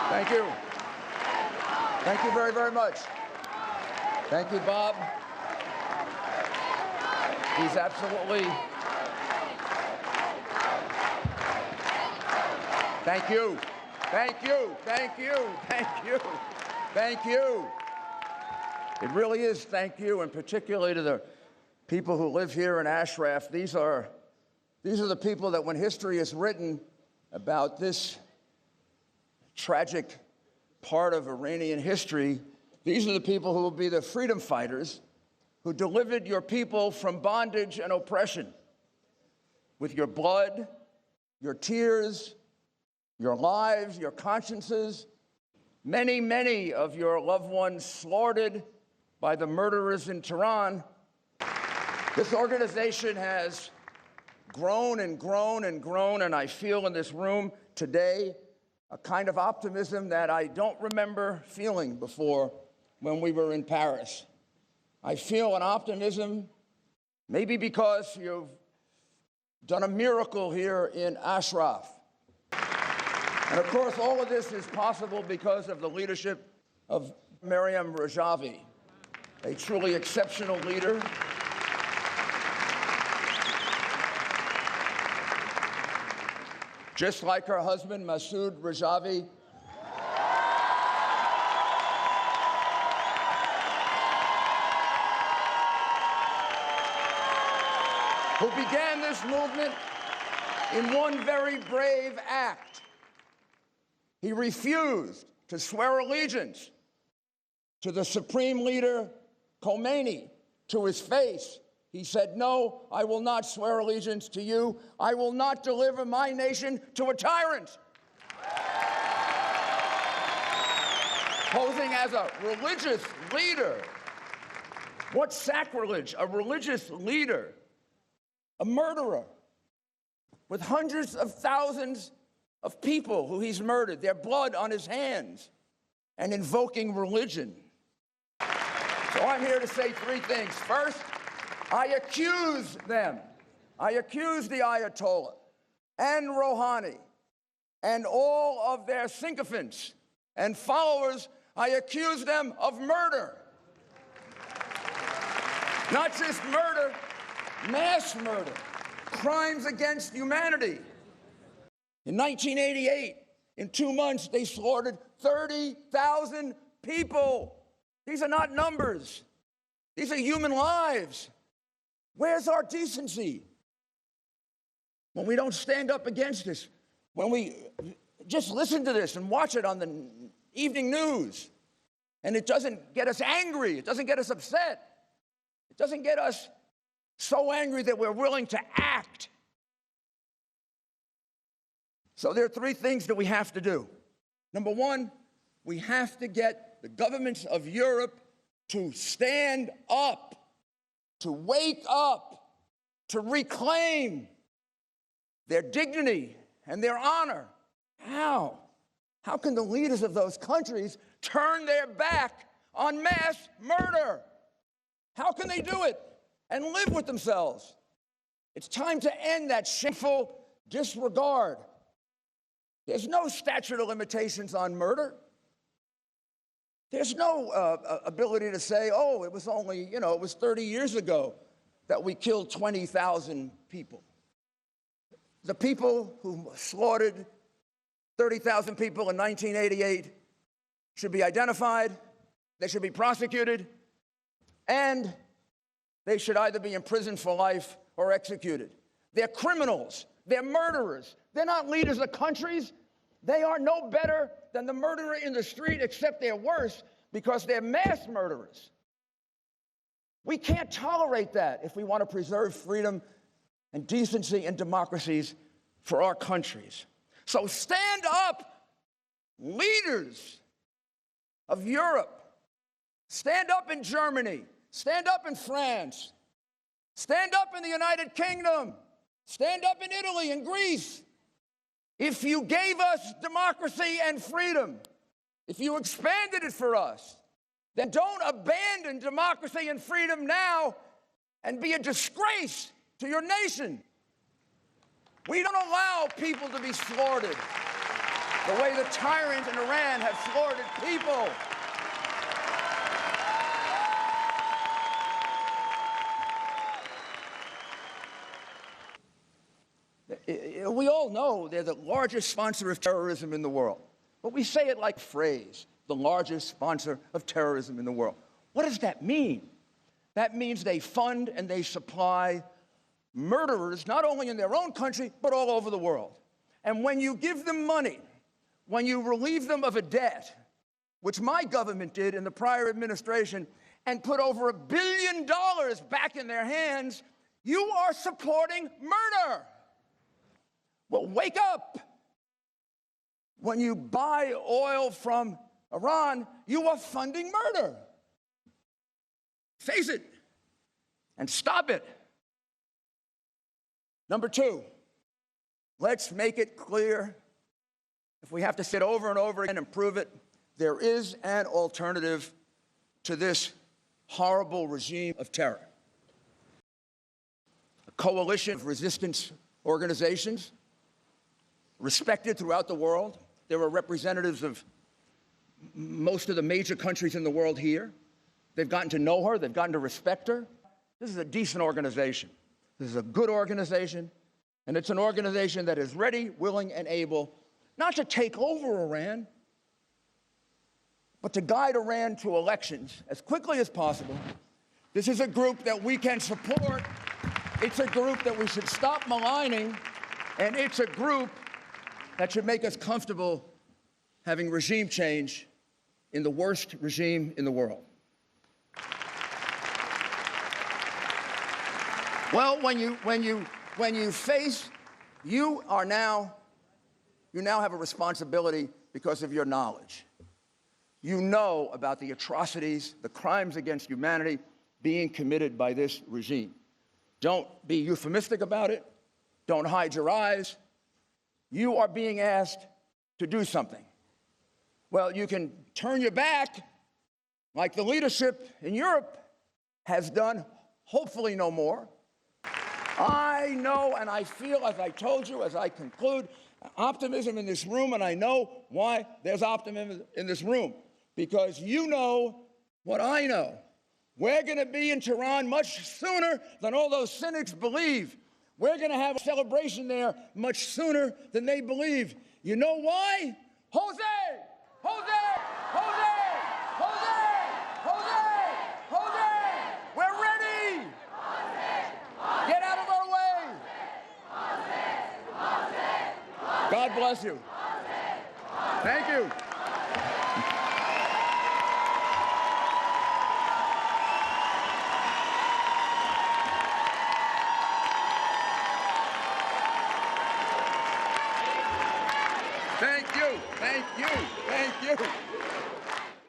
Thank you. Thank you very, very much. Thank you, Bob. He's absolutely... Thank you. Thank you. Thank you. Thank you. Thank you. It really is thank you, and particularly to the people who live here in Ashraf. These are the people that when history is written about this tragic part of Iranian history, these are the people who will be the freedom fighters who delivered your people from bondage and oppression with your blood, your tears, your lives, your consciences, many, many of your loved ones slaughtered by the murderers in Tehran. This organization has grown and grown and grown, and I feel in this room today a kind of optimism that I don't remember feeling before when we were in Paris. I feel an optimism, maybe because you've done a miracle here in Ashraf. And of course, all of this is possible because of the leadership of Maryam Rajavi, a truly exceptional leader. Just like her husband, Masoud Rajavi, who began this movement in one very brave act. He refused to swear allegiance to the supreme leader, Khomeini, to his face. He said, "No, I will not swear allegiance to you. I will not deliver my nation to a tyrant." Posing as a religious leader. What sacrilege, a religious leader, a murderer, with hundreds of thousands of people who he's murdered, their blood on his hands, and invoking religion. So I'm here to say three things. First, I accuse them. I accuse the Ayatollah and Rouhani and all of their sycophants and followers. I accuse them of murder. Not just murder, mass murder, crimes against humanity. In 1988, in 2 months, they slaughtered 30,000 people. These are not numbers. These are human lives. Where's our decency? When we don't stand up against this, when we just listen to this and watch it on the evening news, and it doesn't get us angry, it doesn't get us upset, it doesn't get us so angry that we're willing to act. So there are three things that we have to do. Number one, we have to get the governments of Europe to stand up, to wake up, to reclaim their dignity and their honor. How? How can the leaders of those countries turn their back on mass murder? How can they do it and live with themselves? It's time to end that shameful disregard. There's no statute of limitations on murder. There's no ability to say, oh, it was only, it was 30 years ago that we killed 20,000 people. The people who slaughtered 30,000 people in 1988 should be identified, they should be prosecuted, and they should either be imprisoned for life or executed. They're criminals. They're murderers. They're not leaders of countries. They are no better than the murderer in the street, except they're worse because they're mass murderers. We can't tolerate that if we want to preserve freedom and decency and democracies for our countries. So stand up, leaders of Europe. Stand up in Germany. Stand up in France. Stand up in the United Kingdom. Stand up in Italy and Greece. If you gave us democracy and freedom, if you expanded it for us, then don't abandon democracy and freedom now and be a disgrace to your nation. We don't allow people to be slaughtered. The way the tyrants in Iran have slaughtered people. We all know they're the largest sponsor of terrorism in the world. But we say it like a phrase, the largest sponsor of terrorism in the world. What does that mean? That means they fund and they supply murderers, not only in their own country, but all over the world. And when you give them money, when you relieve them of a debt, which my government did in the prior administration, and put over $1 billion back in their hands, you are supporting murder. Well, wake up. When you buy oil from Iran, you are funding murder. Face it and stop it. Number two, let's make it clear, if we have to sit over and over again and prove it, there is an alternative to this horrible regime of terror. A coalition of resistance organizations respected throughout the world. There are representatives of most of the major countries in the world here. They've gotten to know her. They've gotten to respect her. This is a decent organization. This is a good organization. And it's an organization that is ready, willing, and able not to take over Iran, but to guide Iran to elections as quickly as possible. This is a group that we can support. It's a group that we should stop maligning. And it's a group that should make us comfortable having regime change in the worst regime in the world. Well, when you face, you now have a responsibility because of your knowledge. You know about the atrocities, the crimes against humanity being committed by this regime. Don't be euphemistic about it. Don't hide your eyes. You are being asked to do something. Well, you can turn your back, like the leadership in Europe has done, hopefully no more. I know and I feel, as I told you, as I conclude, optimism in this room, and I know why there's optimism in this room, because you know what I know. We're going to be in Tehran much sooner than all those cynics believe. We're going to have a celebration there much sooner than they believe. You know why? Jose! Jose! Jose! Jose! Jose! Jose! We're ready! Get out of our way! God bless you. Thank you. Thank you, thank you, thank you.